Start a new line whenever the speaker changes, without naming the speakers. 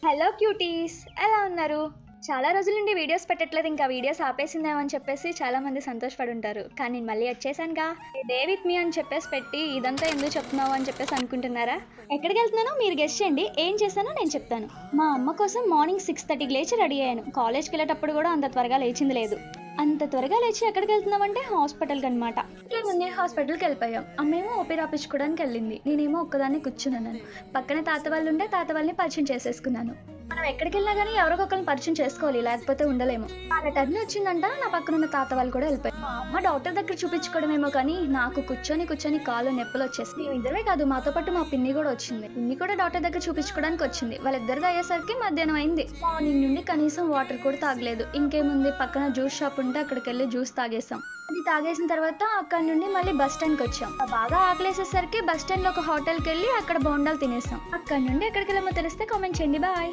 Hello cuties, ఎలా ఉన్నారు? చాలా రోజుల నుండి వీడియోస్ పెట్టట్లేదు, ఇంకా వీడియోస్ ఆపేసిందేమని చెప్పేసి చాలా మంది సంతోషపడి ఉంటారు. కానీ నేను మళ్ళీ వచ్చేసానుగా. డే విత్ మీ అని చెప్పేసి పెట్టి ఇదంతా ఎందుకు చెప్తున్నావు అని చెప్పేసి అనుకుంటున్నారా? ఎక్కడికి వెళ్తున్నానో మీరు గెస్ చేయండి, ఏం చేశానో నేను చెప్తాను. మా అమ్మ కోసం మార్నింగ్ 6:30కి లేచి రెడీ అయ్యాను. కాలేజ్కి వెళ్ళేటప్పుడు కూడా అంత త్వరగా లేచింది లేదు. అంత త్వరగా లేచి ఎక్కడికి వెళ్తున్నామంటే హాస్పిటల్కి అనమాట. ముందే హాస్పిటల్కి వెళ్ళిపోయాం. అమ్మేమో ఓపీ రాపించుకోవడానికి వెళ్ళింది, నేనేమో ఒక్కదాన్ని కూర్చున్నాను. పక్కన తాత వాళ్ళు ఉంటే తాత వాళ్ళని పరిచయం చేసేసుకున్నాను. మనం ఎక్కడికి వెళ్ళినా కానీ ఎవరికొకరిని పరిచయం చేసుకోవాలి, లేకపోతే ఉండలేము. వాళ్ళ టర్న్ వచ్చిందంట, నా పక్కన ఉన్న తాత వాళ్ళు కూడా వెళ్ళిపోయారు. మా అమ్మ డాక్టర్ దగ్గర చూపించుకోవడమేమో కానీ నాకు కూర్చొని కాళ్ళు నొప్పులు వచ్చేసి మేము ఇద్దరే కాదు, మాతో పాటు మా పిన్ని కూడా వచ్చింది. పిన్ని కూడా డాక్టర్ దగ్గర చూపించుకోవడానికి వచ్చింది. వాళ్ళిద్దరిది అయ్యేసరికి మధ్యాహ్నం అయింది. మార్నింగ్ నుండి కనీసం వాటర్ కూడా తాగలేదు. ఇంకేముంది, పక్కన జ్యూస్ షాప్ ఉంటే అక్కడికి వెళ్ళి జ్యూస్ తాగేసాం. అది తాగేసిన తర్వాత అక్కడ నుండి మళ్ళీ బస్ స్టాండ్కి వచ్చాం. బాగా ఆకలేసేసరికి బస్ స్టాండ్ లో ఒక హోటల్కి వెళ్ళి అక్కడ బోండాలు తినేసాం. అక్కడ నుండి ఎక్కడికి వెళ్ళమో తెలిస్తే కామెంట్ చేయండి. బాయ్.